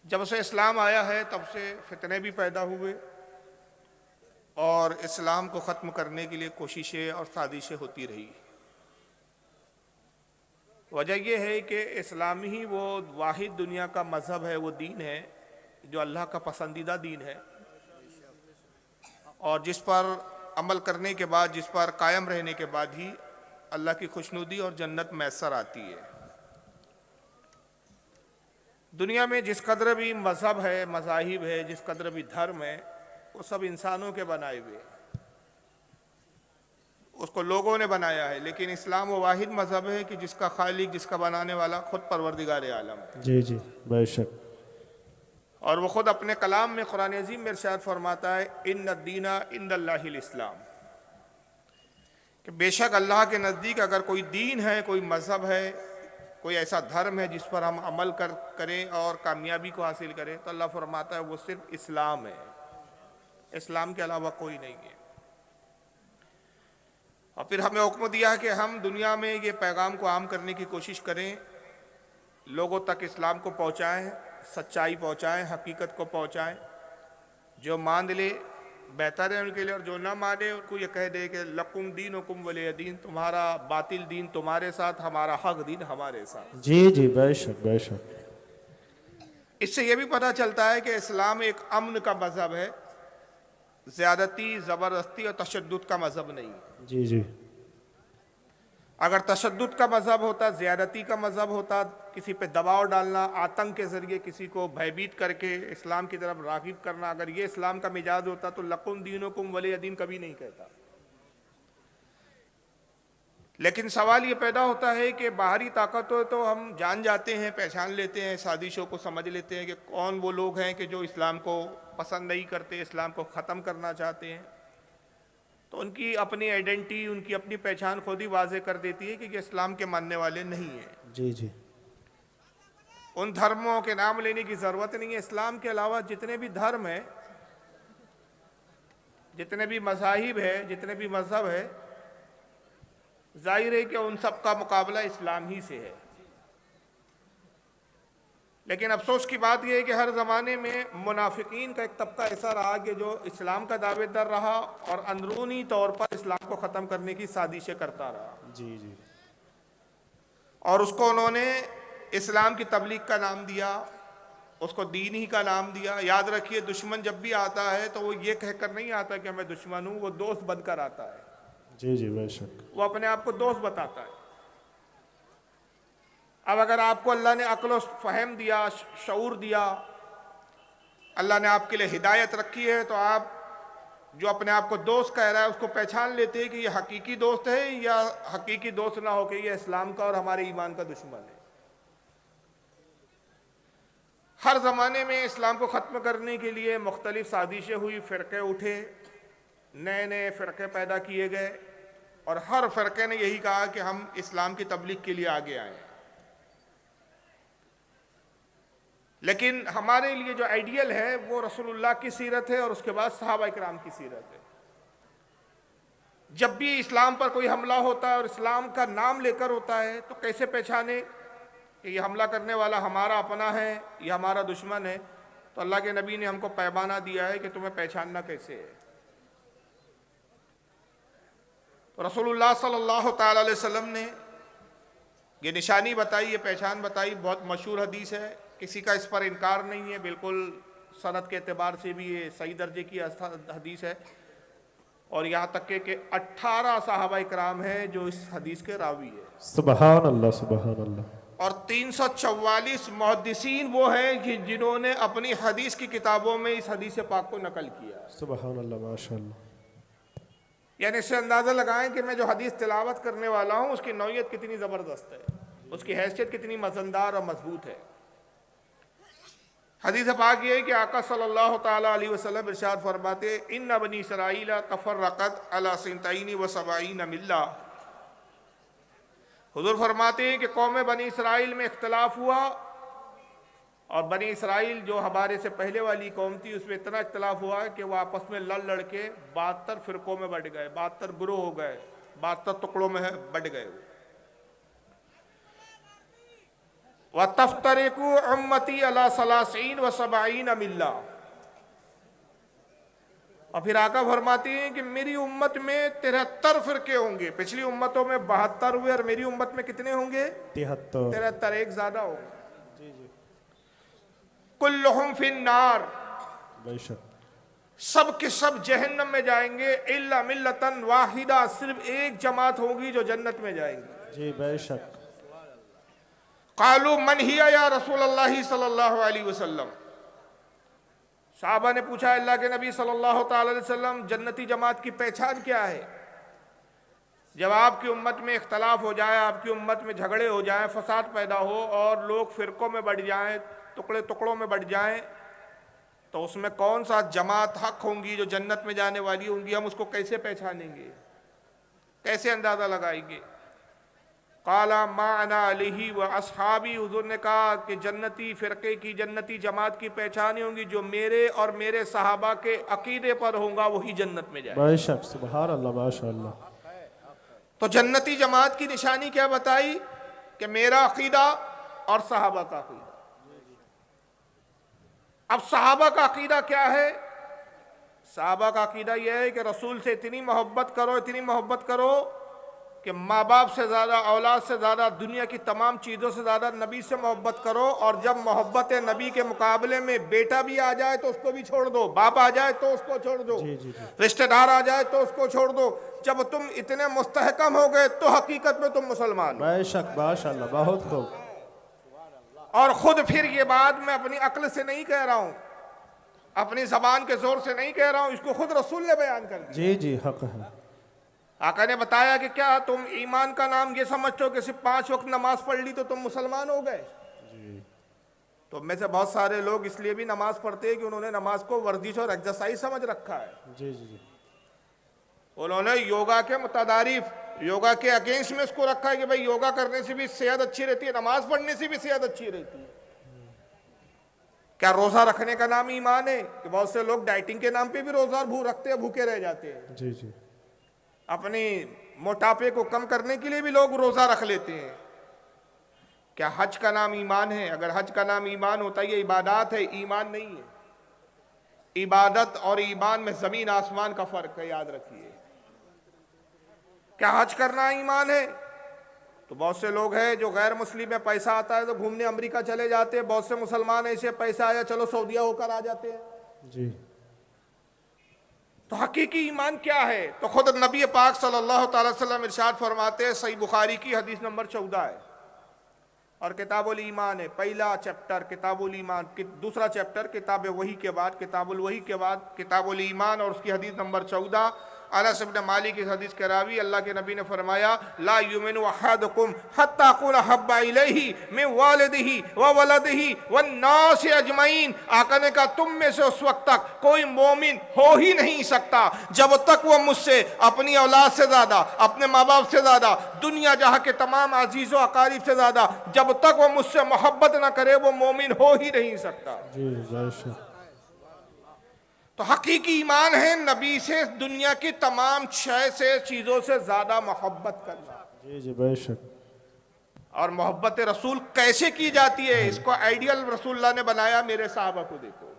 जब से इस्लाम आया है तब से फितने भी पैदा हुए और इस्लाम को ख़त्म करने के लिए कोशिशें और साजिशें होती रही। वजह यह है कि इस्लाम ही वो वाहिद दुनिया का मज़हब है, वो दीन है जो अल्लाह का पसंदीदा दीन है और जिस पर अमल करने के बाद, जिस पर कायम रहने के बाद ही अल्लाह की खुशनुदी और जन्नत मैसर आती है। दुनिया में जिस कदर भी मज़हब है, मज़ाहिब है, जिस कदर भी धर्म है, वो सब इंसानों के बनाए हुए हैं, उसको लोगों ने बनाया है। लेकिन इस्लाम वो वाहिद मज़हब है कि जिसका खालिक, जिसका बनाने वाला खुद परवरदिगार आलम है। जी जी बेशक। और वो खुद अपने कलाम में कुरान अज़ीम में इरशाद फरमाता है, इन्न दीना इंदल्लाहिल इस्लाम, कि बेशक अल्लाह के नज़दीक अगर कोई दीन है, कोई मज़हब है, कोई ऐसा धर्म है जिस पर हम अमल करें और कामयाबी को हासिल करें, तो अल्लाह फरमाता है वो सिर्फ इस्लाम है, इस्लाम के अलावा कोई नहीं है। और फिर हमें हुक्म दिया है कि हम दुनिया में ये पैगाम को आम करने की कोशिश करें, लोगों तक इस्लाम को पहुँचाएँ, सच्चाई पहुँचाएँ, हकीकत को पहुँचाएँ। जो मान ले बेहतर है उनके लिए, और जो ना माने उनको ये कह दे कि लकुम दीन हुकुम वलिय दीन, तुम्हारा बातिल दीन तुम्हारे साथ, हमारा हक दीन हमारे साथ। जी जी बेशक बेशक। इससे ये भी पता चलता है कि इस्लाम एक अमन का मज़हब है, ज़्यादती, ज़बरदस्ती और तशद्दुद का मज़हब नहीं। जी जी। अगर तशद्दुद का मज़हब होता, ज़्यादती का मज़हब होता, किसी पे दबाव डालना, आतंक के ज़रिए किसी को भयभीत करके इस्लाम की तरफ राग़िब करना, अगर ये इस्लाम का मिजाज होता तो लकुम दीनुकुम वलिय दीन कभी नहीं कहता। लेकिन सवाल ये पैदा होता है कि बाहरी ताकतों तो हम जान जाते हैं, पहचान लेते हैं, साजिशों को समझ लेते हैं कि कौन वो लोग हैं कि जो इस्लाम को पसंद नहीं करते, इस्लाम को ख़त्म करना चाहते हैं। तो उनकी अपनी आइडेंटिटी, उनकी अपनी पहचान खुद ही वाज़े कर देती है कि ये इस्लाम के मानने वाले नहीं हैं। जी जी। उन धर्मों के नाम लेने की ज़रूरत नहीं है। इस्लाम के अलावा जितने भी धर्म हैं, जितने भी मज़ाहिब है, जितने भी मज़हब है, जाहिर है कि उन सब का मुकाबला इस्लाम ही से है। लेकिन अफसोस की बात यह है कि हर ज़माने में मुनाफिकीन का एक तबका ऐसा रहा कि जो इस्लाम का दावेदार रहा और अंदरूनी तौर पर इस्लाम को ख़त्म करने की साजिशें करता रहा। जी जी। और उसको उन्होंने इस्लाम की तबलीग का नाम दिया, उसको दीन ही का नाम दिया। याद रखिए, दुश्मन जब भी आता है तो वो ये कहकर नहीं आता कि मैं दुश्मन हूँ, वो दोस्त बनकर आता है। जी जी बेशक। वो अपने आप को दोस्त बताता है। अब अगर आपको अल्लाह ने अक्ल फ़हम दिया, शऊर दिया, अल्लाह ने आपके लिए हिदायत रखी है, तो आप जो अपने आप को दोस्त कह रहा है उसको पहचान लेते हैं कि ये हकीकी दोस्त है या हकीकी दोस्त ना हो कि ये इस्लाम का और हमारे ईमान का दुश्मन है। हर ज़माने में इस्लाम को ख़त्म करने के लिए मुख्तलिफ साजिशें हुई, फ़िरक़े उठे, नए नए फ़िरक़े पैदा किए गए और हर फ़िरक़े ने यही कहा कि हम इस्लाम की तबलीग के लिए आगे आए। लेकिन हमारे लिए जो आइडियल है वो रसूलुल्लाह की सीरत है और उसके बाद सहाबा इकराम की सीरत है। जब भी इस्लाम पर कोई हमला होता है और इस्लाम का नाम लेकर होता है तो कैसे पहचाने कि ये हमला करने वाला हमारा अपना है या हमारा दुश्मन है? तो अल्लाह के नबी ने हमको पैमाना दिया है कि तुम्हें पहचानना कैसे है। तो रसूलुल्लाह सल्लल्लाहु तआला अलैहि वसल्लम ने ये निशानी बताई, ये पहचान बताई। बहुत मशहूर हदीस है, किसी का इस पर इनकार नहीं है, बिल्कुल सनद के एतबार से भी ये सही दर्जे की हदीस है। और यहाँ तक के 18 सहाबा इकराम हैं जो इस हदीस के रावी है। सुबहान अल्लाह सुबहान अल्लाह। और 344 मुहद्दिसीन वो हैं कि जिन्होंने अपनी हदीस की किताबों में इस हदीस पाक को नकल किया। सुबहान अल्लाह माशाअल्लाह। यानी इससे अंदाज़ा लगाएं कि मैं जो हदीस तिलावत करने वाला हूँ उसकी नौइयत कितनी ज़बरदस्त है, उसकी हैसियत कितनी मज़नदार और मजबूत है। हदीस पाक ये है कि आका सल्लल्लाहु ताला अलैहि वसल्लम इरशाद फरमाते, इन्ना बनी इसराईल तफर्रक़त अला सिंतैनी व सबईन मिल्ला। हुज़ूर फरमाते हैं कि कौम बनी इसराइल में इख्तलाफ हुआ और बनी इसराइल जो हमारे से पहले वाली कौम थी उसमें इतना इख्तलाफ हुआ कि वो आपस में लड़ के 72 फ़िरक़ों में बट गए, 72 गुरोह हो गए, 72 टुकड़ों में बट गए। व तफ्तरिकु उम्मती अला सलासीन व सबईन मिल्ला। और फिर आका फरमाती हैं कि मेरी उम्मत में 73 फिरके होंगे। पिछली उम्मतों में 72 हुए और मेरी उम्मत में कितने होंगे? 73। 73, एक ज्यादा होगा। कुल्लुहुम फिन्नार, बेशक। सब के सब जहन्नम में जाएंगे इल्ला मिल्लतन वाहिदा, सिर्फ एक जमात होगी जो जन्नत में जाएंगी। जी बेशक। कालू मन हिया या रसूल अल्लाह सल्लल्लाहु अलैहि वसल्लम। साहबा ने पूछा अल्लाह के नबी सल्लल्लाहु अलैहि वसल्लम, जन्नती जमात की पहचान क्या है? जब आपकी उम्मत में इख्तलाफ हो जाए, आपकी उम्मत में झगड़े हो जाए, फसाद पैदा हो और लोग फिरकों में बढ़ जाएं, टुकड़े टुकड़ों में बढ़ जाएं, तो उसमें कौन सा जमात हक होंगी जो जन्नत में जाने वाली होंगी? हम उसको कैसे पहचानेंगे, कैसे अंदाजा लगाएंगे? काला मा अना अलैहि व अस्हाबी, हुजूर ने कहा कि जन्नती फिरके की, जन्नती जमात की पहचान होंगी जो मेरे और मेरे सहाबा के अकीदे पर होगा, वही जन्नत में जाए। बेशक, सुभान अल्लाह, माशाअल्लाह। तो जन्नती जमात की निशानी क्या बताई? कि मेरा अकीदा और सहाबा का अकीदा। अब सहाबा का अकीदा क्या है? सहाबा का अकीदा यह है कि रसूल से इतनी मोहब्बत करो, इतनी मोहब्बत करो कि माँ बाप से ज़्यादा, औलाद से ज़्यादा, दुनिया की तमाम चीज़ों से ज़्यादा नबी से मोहब्बत करो। और जब मोहब्बत नबी के मुकाबले में बेटा भी आ जाए तो उसको भी छोड़ दो, बाप आ जाए तो उसको छोड़ दो, रिश्तेदार आ जाए तो उसको छोड़ दो। जब तुम इतने मुस्तहकम हो गए तो हकीकत में तुम मुसलमान हो। बेशक, माशाअल्लाह, बहुत खूब। और खुद फिर ये बात मैं अपनी अक्ल से नहीं कह रहा हूँ, अपनी जबान के जोर से नहीं कह रहा हूँ, इसको खुद रसूल ने बयान कर दिया। जी जी, हक है। आका ने बताया कि क्या तुम ईमान का नाम ये समझते हो कि सिर्फ 5 वक्त नमाज पढ़ ली तो तुम मुसलमान हो गए? तो में से बहुत सारे लोग इसलिए भी नमाज पढ़ते हैं कि उन्होंने नमाज को वर्जिश और एक्सरसाइज समझ रखा है। जी जी जी। उन्होंने योगा के मुतादारिफ, योगा के अगेंस्ट में इसको रखा है कि भाई योगा करने से भी सेहत अच्छी रहती है, नमाज पढ़ने से भी सेहत अच्छी रहती है। क्या रोजा रखने का नाम ईमान है? कि बहुत से लोग डाइटिंग के नाम पे भी रोजा रखते हैं, भूखे रह जाते हैं। जी जी। अपनी मोटापे को कम करने के लिए भी लोग रोजा रख लेते हैं। क्या हज का नाम ईमान है? अगर हज का नाम ईमान होता, ये इबादत है, ईमान नहीं है। इबादत और ईमान में जमीन आसमान का फर्क है, याद रखिए। क्या हज करना ईमान है? तो बहुत से लोग हैं जो गैर मुस्लिम में पैसा आता है तो घूमने अमेरिका चले जाते हैं। बहुत से मुसलमान ऐसे पैसा आया चलो सऊदीया होकर आ जाते हैं। जी। तो हकीकी ईमान क्या है? तो खुद नबी पाक सल्लल्लाहु अलैहि वसल्लम इरशाद फरमाते हैं, सही बुखारी की हदीस नंबर 14 है और किताबुल ईमान है। पहला चैप्टर किताबुल ईमान, दूसरा चैप्टर किताब वही के बाद, किताबुल वही के बाद किताबुल ईमान, और उसकी हदीस नंबर 14। अनस इब्न मालिक की हदीस के रावी, अल्लाह के नबी ने फरमाया, ला युमिनु अहदुकुम हत्ता कुना हब्बा इलैहि मिन वालिदिही व वलदिही वन नास अजमईन। आका ने कहा तुम में से उस वक्त तक कोई मोमिन हो ही नहीं सकता जब तक वो मुझसे अपनी औलाद से ज्यादा, अपने माँ बाप से ज्यादा, दुनिया जहाँ के तमाम अजीज़ों अकारीब से ज्यादा जब तक वो मुझसे मोहब्बत ना करे वो मोमिन हो ही नहीं सकता। जी बेशक। तो हकीकी ईमान है नबी से दुनिया की तमाम 6 से चीजों से ज्यादा मोहब्बत करना। जी जी बेशक। और मोहब्बत रसूल कैसे की जाती है, इसको आइडियल रसूलुल्लाह ने बनाया। मेरे साहबा को देखो,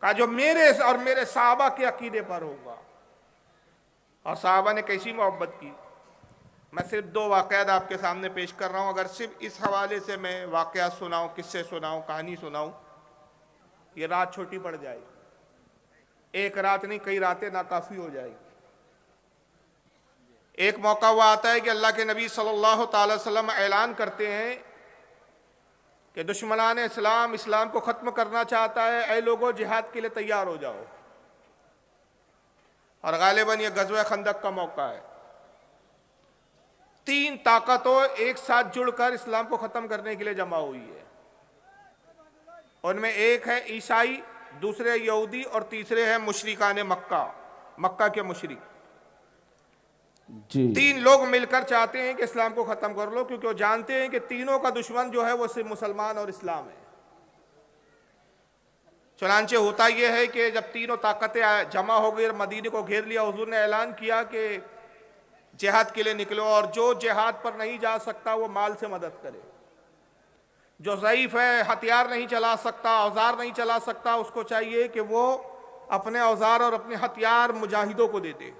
कहा जो मेरे और मेरे साहबा के अकीदे पर होगा। और साहबा ने कैसी मोहब्बत की, मैं सिर्फ 2 वाकयात आपके सामने पेश कर रहा हूं। अगर सिर्फ इस हवाले से मैं वाकयात सुनाऊं, किस्से सुनाऊं, कहानी सुनाऊं, ये रात छोटी पड़ जाएगी। एक रात नहीं, कई रातें नाकाफी हो जाएगी। एक मौका हुआ आता है कि अल्लाह के नबी सल्लल्लाहु अलैहि वसल्लम ऐलान करते हैं कि दुश्मनान इस्लाम इस्लाम को ख़त्म करना चाहता है, ऐ लोगों जिहाद के लिए तैयार हो जाओ। और गालिबन ये गज़वे खंदक का मौका है। 3 ताकतों एक साथ जुड़कर इस्लाम को ख़त्म करने के लिए जमा हुई है। उनमें एक है ईसाई, दूसरे यहूदी और तीसरे हैं मुशरिकान मक्का, मक्का के मुशरिक। जी। 3 लोग मिलकर चाहते हैं कि इस्लाम को खत्म कर लो, क्योंकि वो जानते हैं कि तीनों का दुश्मन जो है वो सिर्फ मुसलमान और इस्लाम है। चुनांचे होता यह है कि जब तीनों ताकतें जमा हो गई और मदीने को घेर लिया, हुजूर ने ऐलान किया कि जिहाद के लिए निकलो और जो जिहाद पर नहीं जा सकता वो माल से मदद करे। जो ज़ईफ़ है, हथियार नहीं चला सकता, औजार नहीं चला सकता, उसको चाहिए कि वो अपने औजार और अपने हथियार मुजाहिदों को दे दे।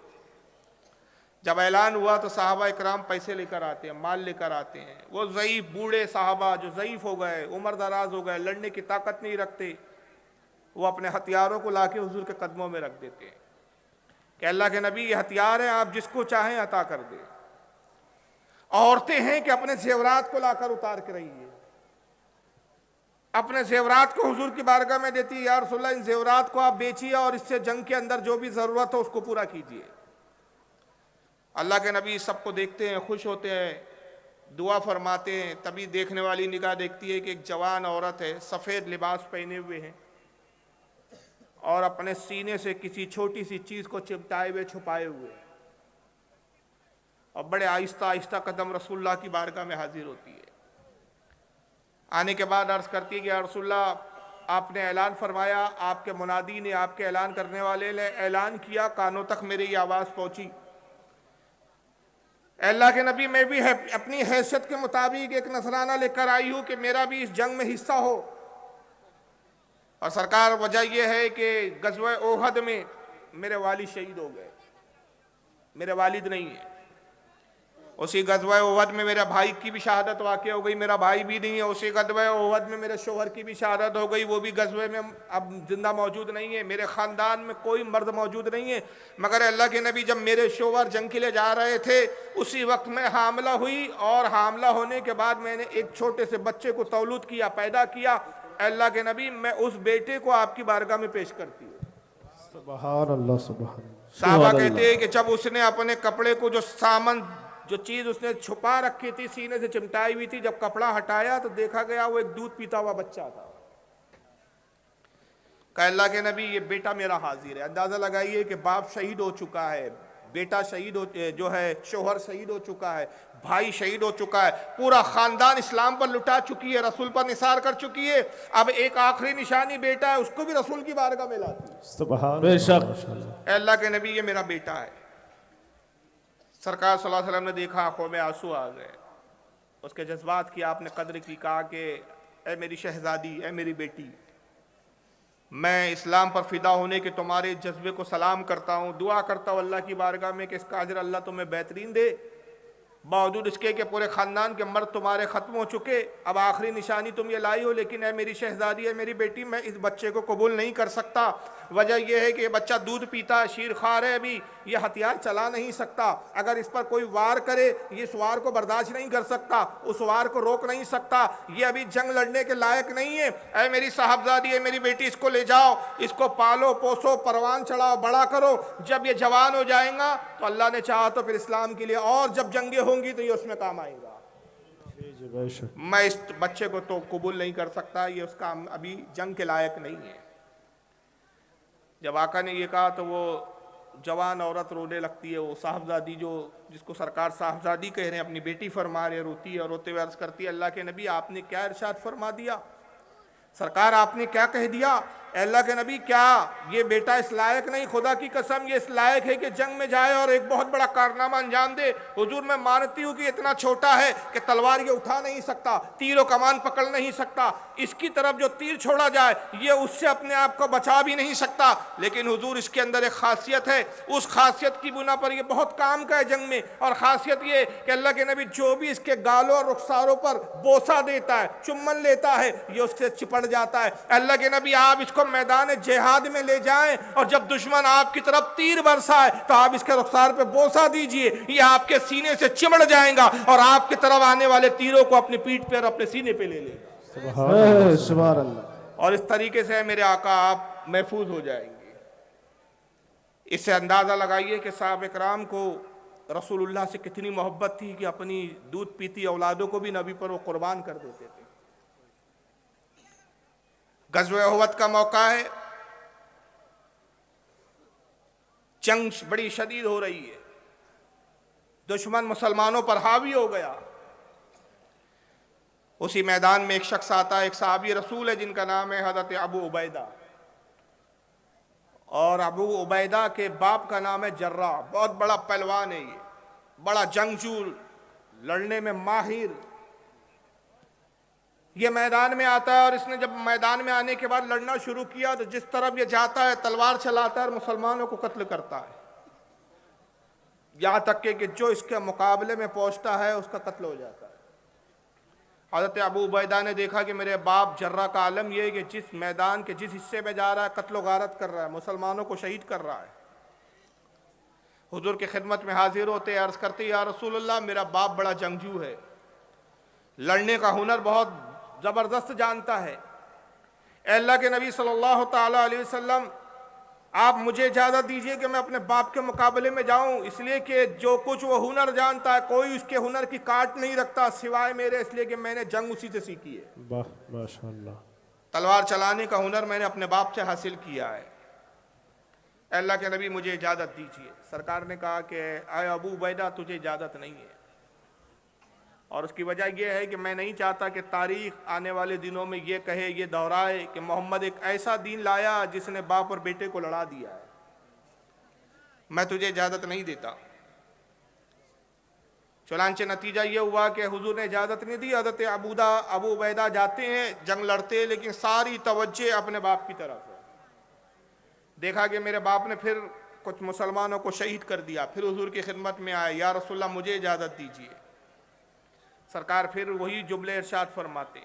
जब ऐलान हुआ तो साहबा इकराम पैसे लेकर आते हैं, माल लेकर आते हैं। वो ज़ईफ़ बूढ़े साहबा जो ज़ईफ़ हो गए, उम्र दराज हो गए, लड़ने की ताकत नहीं रखते, वो अपने हथियारों को लाके हुजूर के कदमों में रख देते हैं कि अल्लाह के नबी, ये हथियार है, आप जिसको चाहें अता कर दे। औरतें हैं कि अपने जेवरात को लाकर उतार के रहिए, अपने जेवरात को हुजूर की बारगाह में देती है, या रसूलल्लाह इन जेवरात को आप बेचिए और इससे जंग के अंदर जो भी ज़रूरत हो उसको पूरा कीजिए। अल्लाह के नबी सबको देखते हैं, खुश होते हैं, दुआ फरमाते हैं। तभी देखने वाली निगाह देखती है कि एक जवान औरत है, सफ़ेद लिबास पहने हुए हैं और अपने सीने से किसी छोटी सी चीज़ को चिपटाए हुए, छुपाए हुए, और बड़े आहिस्ता आहिस्ता कदम रसूलुल्लाह की बारगाह में हाजिर होती है। आने के बाद अर्ज़ करती है कि या रसूलल्लाह, आपने ऐलान फरमाया, आपके मुनादी ने, आपके ऐलान करने वाले ने ऐलान किया, कानों तक मेरी ये आवाज़ पहुँची। अल्लाह के नबी, मैं भी अपनी हैसियत के मुताबिक एक नजराना लेकर आई हूँ कि मेरा भी इस जंग में हिस्सा हो। और सरकार, वजह यह है कि गज़वा ओहद में मेरे वालिद शहीद हो गए, मेरे वालिद नहीं है। उसी गज़वा ओहद में मेरे भाई की भी शहादत वाक़ हो गई, मेरा भाई भी नहीं है। उसी गज़वा ओहद में मेरे शोहर की भी शहादत हो गई, वो भी गज़वे में अब जिंदा मौजूद नहीं है। मेरे ख़ानदान में कोई मर्द मौजूद नहीं है। मगर अल्लाह के नबी, जब मेरे शोहर जंग के लिए जा रहे थे, उसी वक्त मैं हामला हुई, और हामला होने के बाद मैंने एक छोटे से बच्चे को तौलूद किया, पैदा किया। अल्लाह के नबी, मैं उस बेटे को आपकी बारगाह में पेश करती हूँ। सुभान अल्लाह, सुभान। साहबा कहते हैं कि जब उसने अपने कपड़े को, जो सामान, जो चीज उसने छुपा रखी थी, सीने से चिमटाई हुई थी, जब कपड़ा हटाया तो देखा गया वो एक दूध पीता हुआ बच्चा था। कहा अल्लाह के नबी, ये बेटा मेरा हाजिर है। अंदाजा लगाइए कि बाप शहीद हो चुका है, बेटा शहीद हो, जो है शोहर शहीद हो चुका है, भाई शहीद हो चुका है, पूरा खानदान इस्लाम पर लुटा चुकी है, रसूल पर निसार कर चुकी है। अब एक आखिरी निशानी बेटा है, उसको भी रसूल की बारगाह में लाती है। सुभान बेशक। अल्लाह के नबी, ये मेरा बेटा है। सरकार सल्लल्लाहु अलैहि वसल्लम ने देखा, आंखों में आंसू आ गए, उसके जज्बात की आपने कद्र की। कहा कि ए मेरी शहजादी, ए मेरी बेटी, मैं इस्लाम पर फिदा होने के तुम्हारे जज्बे को सलाम करता हूँ, दुआ करता हूँ अल्लाह की बारगाह में कि इसका अजर अल्लाह तुम्हें बेहतरीन दे। बावजूद इसके कि पूरे ख़ानदान के मर्द तुम्हारे ख़त्म हो चुके, अब आखिरी निशानी तुम ये लाई हो, लेकिन है मेरी शहजादी, है मेरी बेटी, मैं इस बच्चे को कबूल नहीं कर सकता। वजह यह है कि ये बच्चा दूध पीता है, शीर खार है, अभी ये हथियार चला नहीं सकता। अगर इस पर कोई वार करे, ये इस वार को बर्दाश्त नहीं कर सकता, उस वार को रोक नहीं सकता, ये अभी जंग लड़ने के लायक नहीं है। ऐ मेरी साहबजादी, है मेरी बेटी, इसको ले जाओ, इसको पालो पोसो, परवान चढ़ाओ, बड़ा करो। जब ये जवान हो जाएगा तो अल्लाह ने चाहा तो फिर इस्लाम के लिए और जब जंगे होंगी तो ये उसमें काम आएगा। बेशक। मैं इस बच्चे को तो कबूल नहीं कर सकता, ये उसका अभी जंग के लायक नहीं है। जब आका ने ये कहा तो वो जवान औरत रोने लगती है। वो साहबजादी, जो जिसको सरकार साहबजादी कह रहे हैं, अपनी बेटी फरमा रहे, रोती है और रोते हुए अर्ज करती है, अल्लाह के नबी, आपने क्या इरशाद फरमा दिया? सरकार, आपने क्या कह दिया? अल्लाह के नबी, क्या ये बेटा इस लायक नहीं? खुदा की कसम, ये इस लायक है कि जंग में जाए और एक बहुत बड़ा कारनामा अंजाम दे। हुजूर, मैं मानती हूँ कि इतना छोटा है कि तलवार ये उठा नहीं सकता, तीर और कमान पकड़ नहीं सकता, इसकी तरफ जो तीर छोड़ा जाए ये उससे अपने आप को बचा भी नहीं सकता। लेकिन हुजूर, इसके अंदर एक खासियत है, उस खासियत की बुना पर ये बहुत काम का है जंग में। और खासियत ये कि अल्लाह के नबी, जो भी इसके गालों और रुखसारों पर बोसा देता है, चुम्बन लेता है, ये उससे चिपट जाता है। अल्लाह के नबी, आप इसको मैदान जिहाद में ले जाएं और जब दुश्मन आपकी तरफ तीर बरसाए तो आप इसके रुखसार पे बोसा दीजिए, ये आपके सीने से चिमड़ जाएगा और आपकी तरफ आने वाले तीरों को अपनी पीठ पे और अपने सीने पे ले लेगा। सुभान अल्लाह। और इस तरीके से मेरे आका आप महफूज हो जाएंगे। इससे अंदाजा लगाइए कि साहब इकराम को रसूलुल्लाह से कितनी मोहब्बत थी कि अपनी दूध पीती औलादों को भी नबी पर वो कुर्बान कर देते थे। गज़वा उहद का मौका है, जंग बड़ी शदीद हो रही है, दुश्मन मुसलमानों पर हावी हो गया। उसी मैदान में एक शख्स आता है, एक सहाबी रसूल है जिनका नाम है हज़रत अबू उबैदा, और अबू उबैदा के बाप का नाम है जर्रा। बहुत बड़ा पहलवान है ये, बड़ा जंगजू, लड़ने में माहिर। ये मैदान में आता है और इसने जब मैदान में आने के बाद लड़ना शुरू किया तो जिस तरफ ये जाता है तलवार चलाता है और मुसलमानों को कत्ल करता है, यहां तक कि जो इसके मुकाबले में पहुंचता है उसका कत्ल हो जाता है। हज़रत अबू उबैदा ने देखा कि मेरे बाप जर्रा का आलम यह है कि जिस मैदान के जिस हिस्से में जा रहा है कत्ल गारत कर रहा है, मुसलमानों को शहीद कर रहा है। हुजूर की खिदमत में हाजिर होते अर्ज करते या रसूलुल्लाह मेरा बाप बड़ा जंगजू है, लड़ने का हुनर बहुत ज़बरदस्त जानता है। अल्लाह के नबी सल्लल्लाहु ताला अलैहि वसल्लम आप मुझे इजाज़त दीजिए कि मैं अपने बाप के मुकाबले में जाऊं, इसलिए कि जो कुछ वो हुनर जानता है कोई उसके हुनर की काट नहीं रखता सिवाय मेरे, इसलिए कि मैंने जंग उसी से सीखी है। वाह माशाअल्लाह। तलवार चलाने का हुनर मैंने अपने बाप से हासिल किया है। अल्लाह के नबी मुझे इजाज़त दीजिए। सरकार ने कहा कि आए अबू उबैदा तुझे इजाज़त नहीं है, और उसकी वजह यह है कि मैं नहीं चाहता कि तारीख आने वाले दिनों में ये कहे, ये दोहराए कि मोहम्मद एक ऐसा दीन लाया जिसने बाप और बेटे को लड़ा दिया है। मैं तुझे इजाज़त नहीं देता। चुनांचे नतीजा ये हुआ कि हुजूर ने इजाज़त नहीं दी। हज़रत अबू उबैदा जाते हैं, जंग लड़ते हैं, लेकिन सारी तवज्जे अपने बाप की तरफ है। देखा कि मेरे बाप ने फिर कुछ मुसलमानों को शहीद कर दिया, फिर हुजूर की खिदमत में आए, या रसूलल्लाह मुझे इजाज़त दीजिए। सरकार फिर वही जुमले इरशाद फरमाते,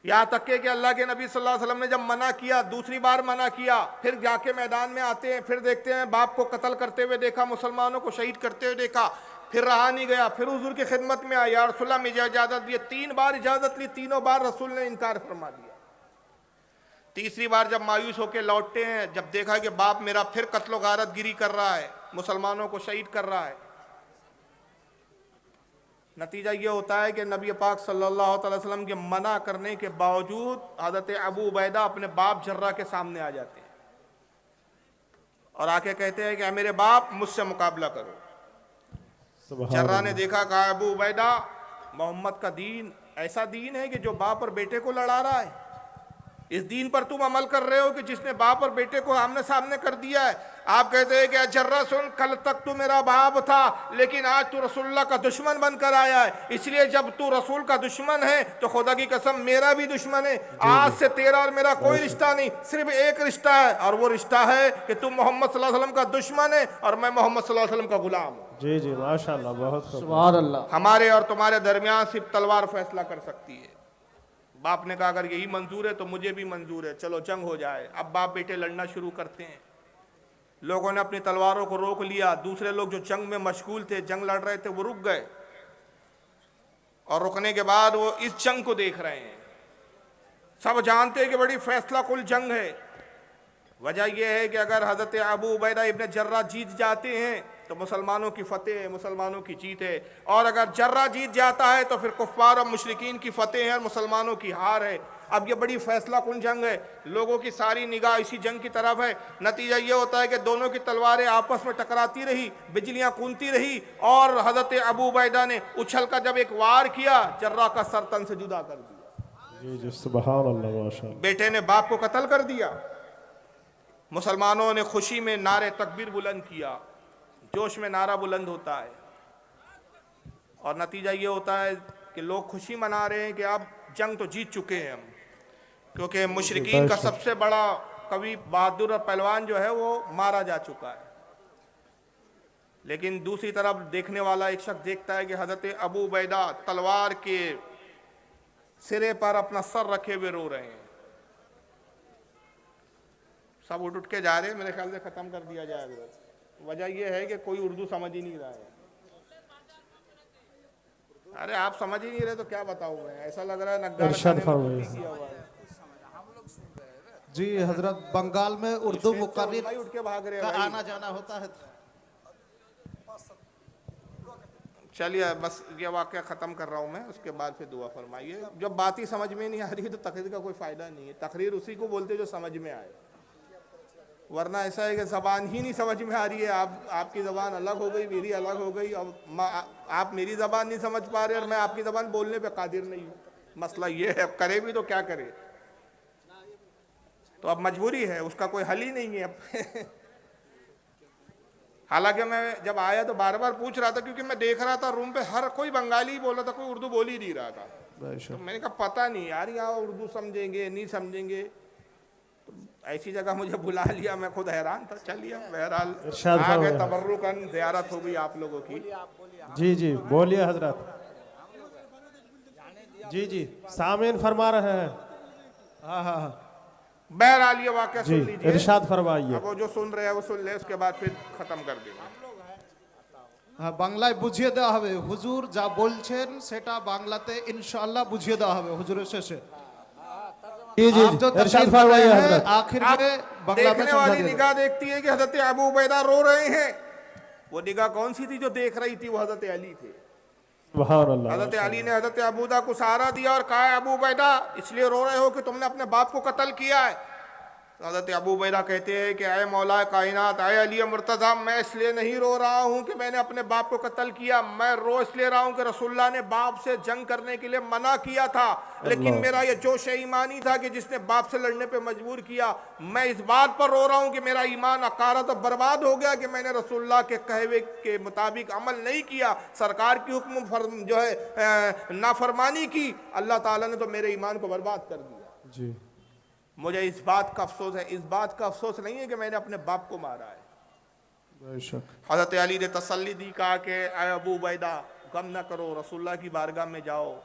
यहाँ तक कि अल्लाह के नबी सल्लल्लाहु अलैहि वसल्लम ने जब मना किया, दूसरी बार मना किया, फिर जाके मैदान में आते हैं, फिर देखते हैं बाप को कत्ल करते हुए देखा, मुसलमानों को शहीद करते हुए देखा, फिर रहा नहीं गया, फिर हुजूर की खिदमत में आया, या रसूलल्लाह मुझे इजाज़त दिए। 3 बार इजाज़त ली, तीनों बार रसूल ने इनकार फरमा दिया। तीसरी बार जब मायूस होकर लौटते हैं, जब देखा कि बाप मेरा फिर कत्ल गारत गिरी कर रहा है, मुसलमानों को शहीद कर रहा है, नतीजा ये होता है कि नबी पाक सल्लल्लाहु अलैहि वसल्लम के मना करने के बावजूद हज़रत अबू उबैदा अपने बाप जर्रा के सामने आ जाते हैं और आके कहते हैं कि मेरे बाप मुझसे मुकाबला करो। जर्रा ने देखा, कहा अबू उबैदा मोहम्मद का दीन ऐसा दीन है कि जो बाप और बेटे को लड़ा रहा है, इस दीन पर तुम अमल कर रहे हो कि जिसने बाप और बेटे को आमने सामने कर दिया है। आप कहते हैं कि जर्रा सुन, कल तक तू मेरा बाप था लेकिन आज तू रसूलुल्लाह का दुश्मन बनकर आया है, इसलिए जब तू रसूल का दुश्मन है तो खुदा की कसम मेरा भी दुश्मन है। आज से तेरा और मेरा कोई रिश्ता नहीं, सिर्फ एक रिश्ता है, और वो रिश्ता है कि तुम मोहम्मद सल्लल्लाहु अलैहि वसल्लम का दुश्मन है और मैं मोहम्मद सल्लल्लाहु अलैहि वसल्लम का गुलाम हूँ। जी जी माशाअल्लाह, बहुत सुभान अल्लाह। हमारे और तुम्हारे दरमियान सिर्फ तलवार फैसला कर सकती है। बाप ने कहा अगर यही मंजूर है तो मुझे भी मंजूर है, चलो जंग हो जाए। अब बाप बेटे लड़ना शुरू करते हैं। लोगों ने अपनी तलवारों को रोक लिया, दूसरे लोग जो जंग में मशगूल थे, जंग लड़ रहे थे, वो रुक गए, और रुकने के बाद वो इस जंग को देख रहे हैं। सब जानते हैं कि बड़ी फैसला कुल जंग है। वजह यह है कि अगर हज़रत अबू उबैदा इब्न जर्रा जीत जाते हैं तो मुसलमानों की फतेह है, मुसलमानों की जीत है, और अगर जर्रा जीत जाता है तो फिर कुफ्फार और मुशरिकीन की फतेह है और मुसलमानों की हार है। अब ये बड़ी फैसला कुन जंग है, लोगों की सारी निगाह इसी जंग की तरफ है। नतीजा ये होता है कि दोनों की तलवारें आपस में टकराती रही, बिजलियां कूदती रही, और हज़रत अबू उबैदा ने उछल कर जब एक वार किया, जर्रा का सर तन से जुदा कर दिया। जी जी सुभान अल्लाह माशाअल्लाह। बेटे ने बाप को कत्ल कर दिया। मुसलमानों ने खुशी में नारे तकबीर बुलंद किया, जोश में नारा बुलंद होता है, और नतीजा ये होता है कि लोग खुशी मना रहे हैं कि अब जंग तो जीत चुके हैं हम, क्योंकि मुशरिकीन का सबसे बड़ा कवि बहादुर और पहलवान जो है वो मारा जा चुका है। लेकिन दूसरी तरफ देखने वाला एक शख्स देखता है कि हज़रत अबू उबैदा तलवार के सिरे पर अपना सर रखे हुए रो रहे हैं। सब उठ के जा रहे हैं, मेरे ख्याल से ख़त्म कर दिया जाएगा। वजह यह है कि कोई उर्दू समझ ही नहीं रहा है। अरे आप समझ ही नहीं रहे तो क्या बताऊं मैं, ऐसा लग रहा है नग्गा किया हुआ है। जी हजरत, बंगाल में उर्दू मुकर्रिर भाई उठ के भाग रहे का हैं आना जाना होता है। चलिए बस ये वाक़या ख़त्म कर रहा हूँ मैं, उसके बाद फिर दुआ फरमाइए। जब बात ही समझ में नहीं आ रही तो तकरीर का कोई फ़ायदा नहीं है। तकरीर उसी को बोलते जो समझ में आए, वरना ऐसा है कि ज़बान ही नहीं समझ में आ रही है। आपकी ज़बान अलग हो गई, मेरी अलग हो गई, अब आप मेरी ज़बान नहीं समझ पा रहे और मैं आपकी ज़बान बोलने पे कादिर नहीं हूँ। मसला ये है, अब करे भी तो क्या करे, तो अब मजबूरी है, उसका कोई हल ही नहीं है अब। हालांकि मैं जब आया तो बार बार पूछ रहा था, क्योंकि मैं देख रहा था रूम पे हर कोई बंगाली बोल रहा था, कोई उर्दू बोल ही नहीं रहा था। तो मैंने कहा पता नहीं यार, यहाँ उर्दू समझेंगे नहीं समझेंगे, तो ऐसी जगह मुझे बुला लिया, मैं खुद हैरान था। चलिए बहरहाल इरशाद आ गए, फरमाइए। तबर्रुकन ज़ियारत हो गई आप लोगों की। जी जी बोलिए हजरत। जी जी सामीन फरमा रहे हैं। हाँ हाँ हाँ। बहरहाल ये वाक़या जी सुन लीजिए। इरशाद फरमाइए। अब वो जो सुन रहे हैं वो सुन ले, उसके बाद फिर खत्म कर देंगे। হ্যাঁ, বাংলায় বুঝিয়ে দেওয়া হবে। হুজুর যা বলছেন সেটা বাংলাতে ইনশাআল্লাহ বুঝিয়ে দেওয়া হবে হুজুরের শেষে। जी जी आप जो इरशाद तकरीर कर फरमाइए रहे हैं, हजरत। आखिर अब में बांग्ला में देखने समझा वाली दिया निगाह देखती है कि हजरत अबू उबैदा रो रहे हैं। वो निगाह कौन सी थी जो देख रही थी? वो हजरत अली थे। सुभान अल्लाह। हजरत अली ने हजरत अबूदा को सहारा दिया और कहा, अबू उबैदा इसलिए रो रहे हो कि तुमने अपने बाप को कत्ल किया है? तो हजरत अबू उबैदा कहते हैं कि अय मौला कायनात, अय अली मुर्तज़ा, मैं इसलिए नहीं रो रहा हूँ कि मैंने अपने बाप को कत्ल किया, मैं रो इसलिए रहा हूँ कि रसूलुल्लाह ने बाप से जंग करने के लिए मना किया था, लेकिन मेरा ये जोश ईमानी था कि जिसने बाप से लड़ने पे मजबूर किया। मैं इस बात पर रो रहा हूँ कि मेरा ईमान अकारा तो बर्बाद हो गया कि मैंने रसूलुल्लाह के कहवे के मुताबिक अमल नहीं किया, सरकार की हुक्म जो है नाफरमानी की। अल्लाह ताला ने तो मेरे ईमान को बर्बाद कर दिया। जी मुझे इस बात का अफसोस है, इस बात का अफसोस नहीं है कि मैंने अपने बाप को मारा है। बेशक। हजरत अली ने तसल्ली दी, कहा कि अय अबू उबैदा गम न करो, रसूलुल्लाह की बारगाह में जाओ,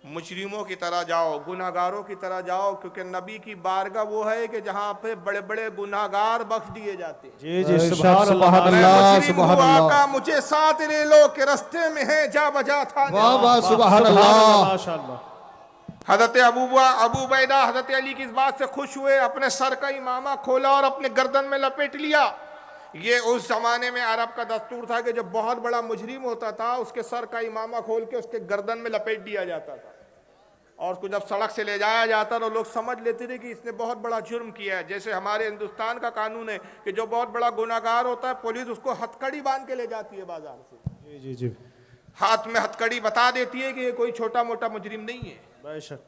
मुजरिमों की तरह जाओ, गुनाहगारों की तरह जाओ, क्योंकि नबी की बारगाह वो है कि जहाँ पे बड़े बड़े गुनाहगार बख्श दिए जाते हैं। जी जी बेशक, सुभान सुभान अल्लाह। मैं अल्लाह, मुजरिम सुभान हूँ, अल्लाह। आका मुझे साथ ले लो कि रास्ते में है जा बजा था। वाह वाह सुभान अल्लाह। माशाअल्लाह। हजरत अबू उबैदा हजरत अली की इस बात से खुश हुए, अपने सर का इमामा खोला और अपने गर्दन में लपेट लिया। ये उस जमाने में अरब का दस्तूर था कि जब बहुत बड़ा मुजरिम होता था उसके सर का इमामा खोल के उसके गर्दन में लपेट दिया जाता था, और उसको जब सड़क से ले जाया जाता तो लोग समझ लेते थे कि इसने बहुत बड़ा जुर्म किया है। जैसे हमारे हिंदुस्तान का कानून है कि जो बहुत बड़ा गुनाहगार होता है पुलिस उसको हथकड़ी बांध के ले जाती है बाजार से, जी जी जी हाथ में हथकड़ी बता देती है कि ये कोई छोटा मोटा मुजरिम नहीं है। बेशक।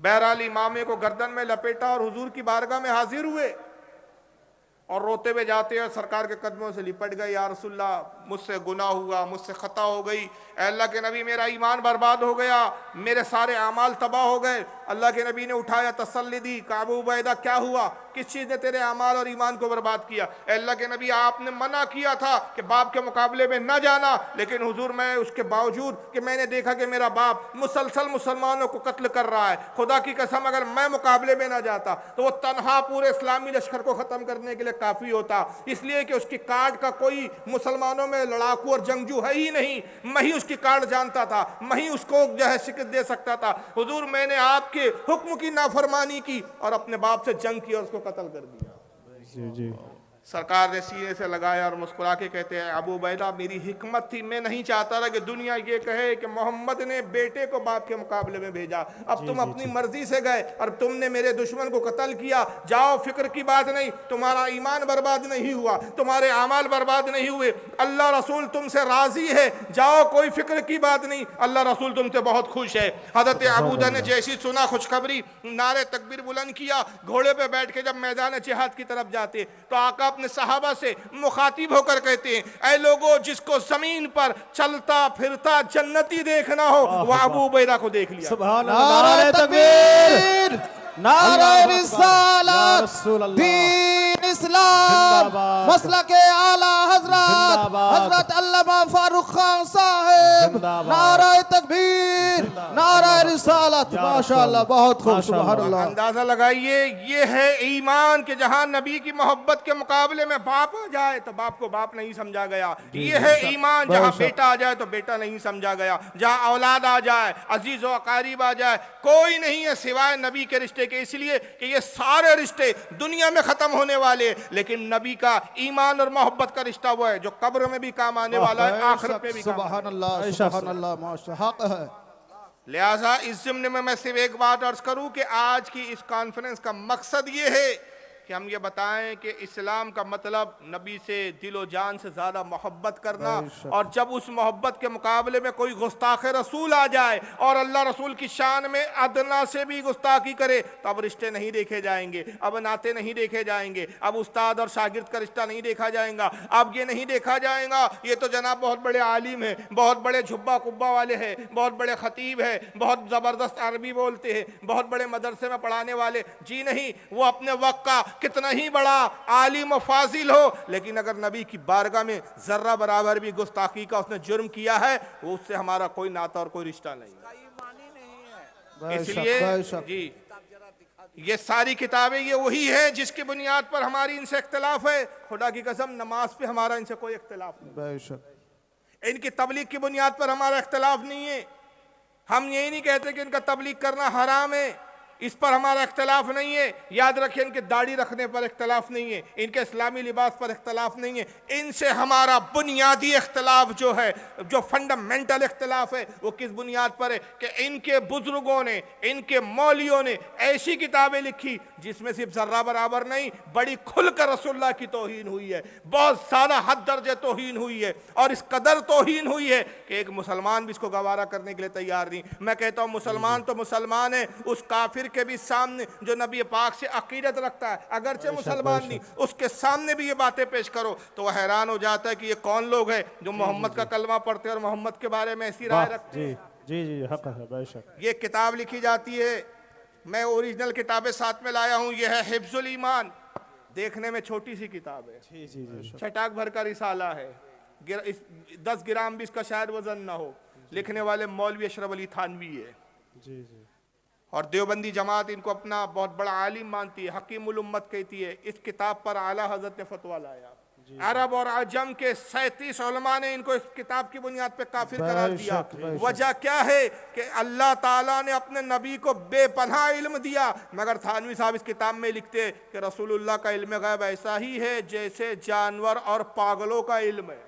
बहरहाल इमामे को गर्दन में लपेटा और हुजूर की बारगाह में हाजिर हुए और रोते हुए जाते हैं, सरकार के कदमों से लिपट गए, या रसूलल्लाह मुझसे गुनाह हुआ, मुझसे खता हो गई, अल्लाह के नबी मेरा ईमान बर्बाद हो गया, मेरे सारे अमाल तबाह हो गए। अल्लाह के नबी ने उठाया, तसल्ली दी, कहा अबू उबैदा क्या हुआ, किस चीज़ ने तेरे अमाल और ईमान को बर्बाद किया? अल्लाह के नबी आपने मना किया था कि बाप के मुकाबले में न जाना, लेकिन हुजूर मैं उसके बावजूद कि मैंने देखा कि मेरा बाप मुसलसल मुसलमानों को कत्ल कर रहा है, खुदा की कसम अगर मैं मुकाबले में न जाता तो वो तनहा पूरे इस्लामी लश्कर को ख़त्म करने के लिए काफ़ी होता, इसलिए कि उसकी कार्ड का कोई मुसलमानों में लड़ाकू और जंगजू है ही नहीं, मैं ही उसकी कार्ड जानता था, मैं ही उसको जो है शिकस्त दे सकता था। हुजूर मैंने आपके हुक्म की नाफरमानी की और अपने बाप से जंग की और उसको कत्ल कर दिया। जी जी सरकार ने सीने से लगाया और मुस्कुरा के कहते हैं, अबू उबैदा मेरी हिकमत थी, मैं नहीं चाहता था कि दुनिया ये कहे कि मोहम्मद ने बेटे को बाप के मुकाबले में भेजा, अब तुम अपनी मर्जी से गए और तुमने मेरे दुश्मन को कत्ल किया, जाओ फिक्र की बात नहीं, तुम्हारा ईमान बर्बाद नहीं हुआ, तुम्हारे अमाल बर्बाद नहीं हुए, अल्लाह रसूल तुमसे राजी है, जाओ कोई फिक्र की बात नहीं, अल्लाह रसूल तुमसे बहुत खुश है। हजरत अबूदा ने जैसी सुना खुशखबरी, नारे तकबीर बुलंद किया, घोड़े पे बैठ के जब मैदान जिहाद की तरफ जाते तो आका अपने सहाबा से मुखातिब होकर कहते हैं, ऐ लोगों जिसको जमीन पर चलता फिरता जन्नती देखना हो वह अबू उबैदा को देख लिया। सुभान नारे अल्लाह। तकबीर, नारे या रिसालत, रसूल अल्लाह। दीन इस्लाम, जिंदाबाद। मसला के आला हजरत जिंदाबाद। हजरत अल्लामा फारूक खान साहब, जिंदाबाद। नारे तकबीर, नारे रिसालत। या माशाअल्लाह, रसूल। बहुत खूब, माशाअल्लाह। सुभान अल्लाह। अंदाजा लगाइए, ये है ईमान के जहां नबी की मोहब्बत के मुकाबले में बाप आ जाए तो बाप को बाप नहीं समझा गया, ये है ईमान जहां बेटा आ जाए तो बेटा नहीं समझा गया, जहां औलाद आ जाए, अजीज व अकारीब आ जाए, कोई नहीं है सिवाय नबी के रिश्ते के, इसलिए कि ये सारे रिश्ते दुनिया में खत्म होने वाले, लेकिन नबी का ईमान और मोहब्बत का रिश्ता वो है जो कब्र में भी काम आने वाला है, आखिरत में भी काम आने वाला है। सुभान अल्लाह, सुभान अल्लाह, माशाअल्लाह, हक है। लिहाजा इस ज़िम्न में मैं सिर्फ एक बात अर्ज करूं कि आज की इस कॉन्फ्रेंस का मकसद ये है कि हम ये बताएं कि इस्लाम का मतलब नबी से दिलो जान से ज़्यादा मोहब्बत करना, और जब उस मोहब्बत के मुकाबले में कोई गुस्ताख रसूल आ जाए और अल्लाह रसूल की शान में अदना से भी गुस्ताखी करे तो अब रिश्ते नहीं देखे जाएंगे, अब नाते नहीं देखे जाएंगे, अब उस्ताद और शागिर्द का रिश्ता नहीं देखा जाएगा, अब ये नहीं देखा जाएगा ये तो जनाब बहुत बड़े आलिम है, बहुत बड़े झुब्बा कुब्बा वाले हैं, बहुत बड़े खतीब है, बहुत ज़बरदस्त अरबी बोलते हैं, बहुत बड़े मदरसे में पढ़ाने वाले। जी नहीं, वो अपने वक्त का कितना ही बड़ा आलिम और फाजिल हो, लेकिन अगर नबी की बारगाह में जर्रा बराबर भी गुस्ताखी का उसने जुर्म किया है, वो उससे हमारा कोई नाता और कोई रिश्ता नहीं। इसलिए जी ये सारी किताबें ये वही है जिसकी बुनियाद पर हमारी इनसे इख्तिलाफ है। खुदा की कसम नमाज पे हमारा इनसे कोई इख्तिलाफ नहीं, इनकी तबलीग की बुनियाद पर हमारा इख्तिलाफ नहीं है। हम यही नहीं कहते कि इनका तबलीग करना हराम है, इस पर हमारा इख्तिलाफ नहीं है। याद रखिए, इनके दाढ़ी रखने पर इख्तिलाफ नहीं है, इनके इस्लामी लिबास पर इख्तिलाफ नहीं है। इनसे हमारा बुनियादी इख्तिलाफ जो है, जो फंडामेंटल इख्तिलाफ है, वो किस बुनियाद पर है कि इनके बुजुर्गों ने, इनके मौलियों ने ऐसी किताबें लिखी जिसमें सिर्फ जर्रा बराबर नहीं, बड़ी खुलकर रसूलुल्लाह की तौहीन हुई है, बहुत ज़्यादा हद दर्जे तौहीन हुई है, और इस कदर तौहीन हुई है कि एक मुसलमान भी इसको गवारा करने के लिए तैयार नहीं। मैं कहता हूँ मुसलमान तो मुसलमान है, उस काफिर के भी सामने जो नबी पाक से अकीदत रखता है, अगरचे मुसलमान नहीं, उसके सामने भी ये बातें पेश करो तो वह हैरान हो जाता है कि ये कौन लोग हैं जो मोहम्मद का कलमा पढ़ते हैं और मोहम्मद के बारे में ऐसी राय रखते हैं। जी जी हक है बेशक। ये किताब लिखी जाती है, मैं ओरिजिनल किताबें साथ में लाया हूँ, यह है हिफ्जुल ईमान, देखने में छोटी सी किताब है, जी जी जी छटाक भर का रिसाला है, 10 ग्राम भी इसका शायद वजन ना हो। लिखने वाले मौलवी अशरफ अली थानवी है, जी जी और देवबंदी जमात इनको अपना बहुत बड़ा आलिम मानती है, हकीमुल उम्मत कहती है। इस किताब पर आला हजरत ने फतवा लाया, अरब और अजम के 37 उलमा ने इनको इस किताब की बुनियाद पे काफिर करार दिया। वजह क्या है कि अल्लाह ताला ने अपने नबी को बेपनाह इल्म दिया, मगर थानवी साहब इस किताब में लिखते कि रसूलुल्लाह का इल्म गैब ऐसा ही है जैसे जानवर और पागलों का इल्म है।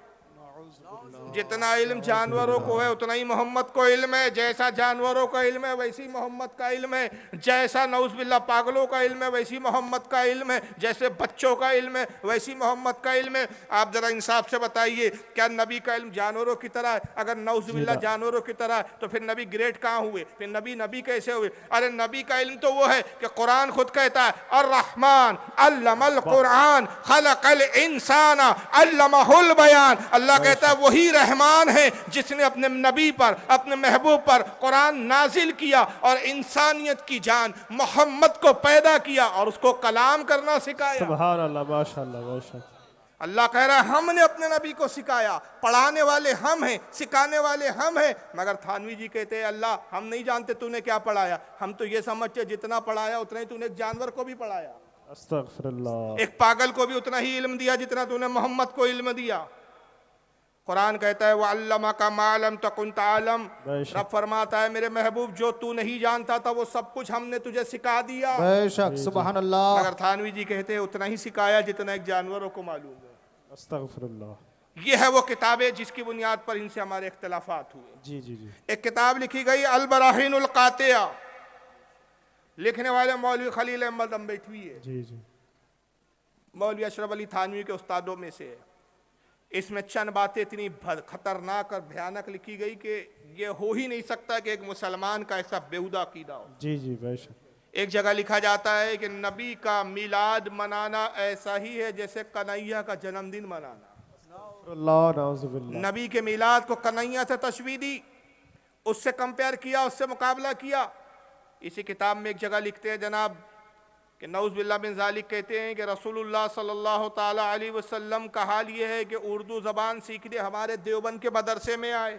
जितना इल्म जानवरों को है उतना ही मोहम्मद को इल्म है, जैसा जानवरों का इल्म है वैसी मोहम्मद का इल्म है, जैसा नौज़ुबिल्लाह पागलों का इल्म है वैसी मोहम्मद का इल्म है, जैसे बच्चों का इल्म है वैसी मोहम्मद का इल्म है। आप जरा इंसाफ से बताइए, क्या नबी का इल्म जानवरों की तरह है? अगर नौज़ुबिल्लाह जानवरों की तरह है तो फिर नबी ग्रेट कहाँ हुए, फिर नबी कैसे हुए? अरे नबी का इल्म तो वो है कि कुरान खुद कहता है अर्रहमान अल्लमल कुरान खलकल इंसान अल्लमहुल बयान। अल्लाह कहता है वही रहमान है जिसने अपने नबी पर, अपने महबूब पर कुरान नाजिल किया और इंसानियत की जान मोहम्मद को पैदा किया और उसको कलाम करना सिखाया। सुभान अल्लाह माशाअल्लाह माशाअल्लाह। अल्लाह कह रहा है हमने अपने नबी को सिखाया, पढ़ाने वाले हम हैं, सिखाने वाले हम हैं। मगर थानवी जी कहते हैं अल्लाह हम नहीं जानते तूने क्या पढ़ाया, हम तो ये समझते जितना पढ़ाया उतना ही तूने एक जानवर को भी पढ़ाया, अस्तगफिरुल्लाह, एक पागल को भी उतना ही इल्म दिया जितना तूने मोहम्मद को इल्म दिया। कुरान कहता है वह अल्लमा का मालम तकुन तालम, रब फरमाता है मेरे महबूब जो तू नहीं जानता था वो सब कुछ हमने तुझे सिखा दिया। बेशक सुभान अल्लाह। मगर थानवी जी कहते हैं उतना ही सिखाया जितना एक जानवरों को मालूम है। अस्तगफिरुल्लाह। ये है वो किताबें जिसकी बुनियाद पर इनसे हमारे इख्तिलाफात हुए। जी जी जी। एक किताब लिखी गई अल बराहीनुल कातिया, लिखने वाले मौलवी खलील अहमद अम्बेठवी है, जी जी। मौलवी अशरफ अली थानवी के उस्तादों में से है। इसमें चंद बातें इतनी खतरनाक और भयानक लिखी गई कि ये हो ही नहीं सकता कि एक मुसलमान का ऐसा बेहुदा अकीदा हो। जी जी बेशक। एक जगह लिखा जाता है कि नबी का मिलाद मनाना ऐसा ही है जैसे कन्हैया का जन्मदिन मनाना। नबी के मिलाद को कन्हैया से तशबीह दी, उससे कंपेयर किया, उससे मुकाबला किया। इसी किताब में एक जगह लिखते हैं जनाब कि नऊज़ बिल्लाह बिन ज़ालिक कहते हैं कि रसूलुल्लाह सल्लल्लाहु ताला अलैहि वसल्लम का हाल ये है कि उर्दू ज़बान सीखने हमारे देवबंद के मदरसे में आए,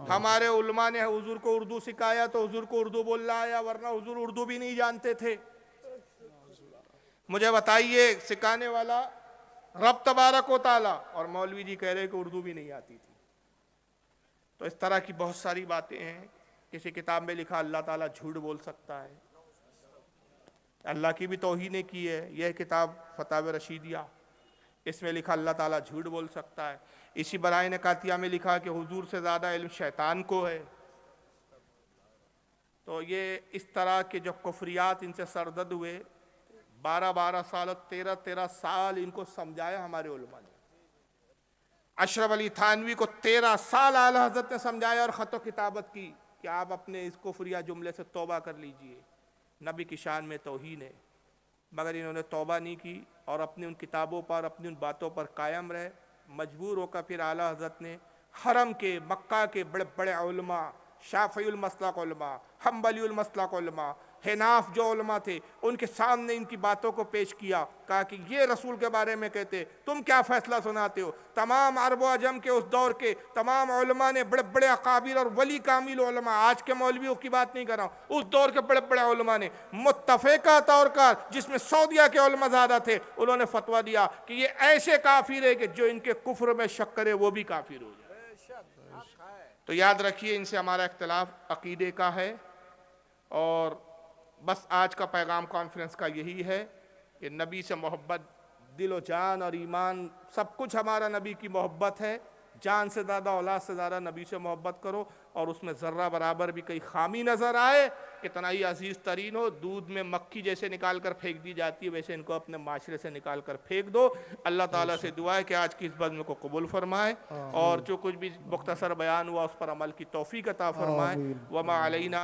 हमारे उलमा ने हुजूर को उर्दू सिखाया तो हुजूर को उर्दू बोलना आया, वरना हुजूर उर्दू भी नहीं जानते थे। मुझे बताइए सिखाने वाला रब तबारक व तआला, और मौलवी जी कह रहे कि उर्दू भी नहीं आती थी। तो इस तरह की बहुत सारी बातें हैं। किसी किताब में लिखा अल्लाह ताला झूठ बोल सकता है, अल्लाह की भी तौहीन की है। यह किताब फतावे रशीदिया, इसमें लिखा अल्लाह ताला झूठ बोल सकता है। इसी बराए ने कातिया में लिखा कि हुजूर से ज़्यादा इल्म शैतान को है। तो ये इस तरह के जो कुफरियात इनसे सरदद हुए, 12-12 साल और 13-13 साल इनको समझाया हमारे उलमा ने। अशरफ अली थानवी को 13 साल आला हजरत ने समझाया और ख़त किताबत की कि आप अपने इस कुफ्रिया जुमले से तौबा कर लीजिए, नबी की शान में तौहीन है। मगर इन्होंने तौबा नहीं की और अपनी उन किताबों पर, अपनी उन बातों पर कायम रहे। मजबूर होकर फिर आला हजरत ने हरम के, मक्का के बड़े बड़े उलमा, शाफ़िउल मसलक उलमा, हम्बलीउल मसलक उलमा, हिनाफ जो उलमा थे, उनके सामने इनकी बातों को पेश किया। कहा कि ये रसूल के बारे में कहते, तुम क्या फैसला सुनाते हो। तमाम अरब अजम के उस दौर के तमाम उलमा ने, बड़े बड़े अकाबिर और वली कामिल उलमा, आज के मौलवियों की बात नहीं कर रहा हूँ, उस दौर के बड़े बड़े उलमा ने मुत्तफ़िका तौर पर, जिसमें सऊदिया के उलमा ज़्यादा थे, उन्होंने फतवा दिया कि ये ऐसे काफिर है कि जो इनके कुफ्र में शक करे वो भी काफिर हो जाए। तो याद रखिए, इनसे हमारा इख्तिलाफ अकीदे का है। और बस आज का पैगाम कॉन्फ्रेंस का यही है कि नबी से मोहब्बत, दिलो जान और ईमान सब कुछ हमारा नबी की मोहब्बत है। जान से ज़्यादा, औलाद से ज़्यादा नबी से मोहब्बत करो। और उसमें ज़र्रा बराबर भी कोई खामी नज़र आए, कितना ही अजीज़ तरीन हो, दूध में मक्खी जैसे निकाल कर फेंक दी जाती है, वैसे इनको अपने माशरे से निकाल कर फेंक दो। अल्लाह ताला से दुआ है कि आज की इस बज़्म को कबूल फरमाए और जो कुछ भी मुख्तसर बयान हुआ उस पर अमल की तौफीक अता फरमाए। वमा अलैना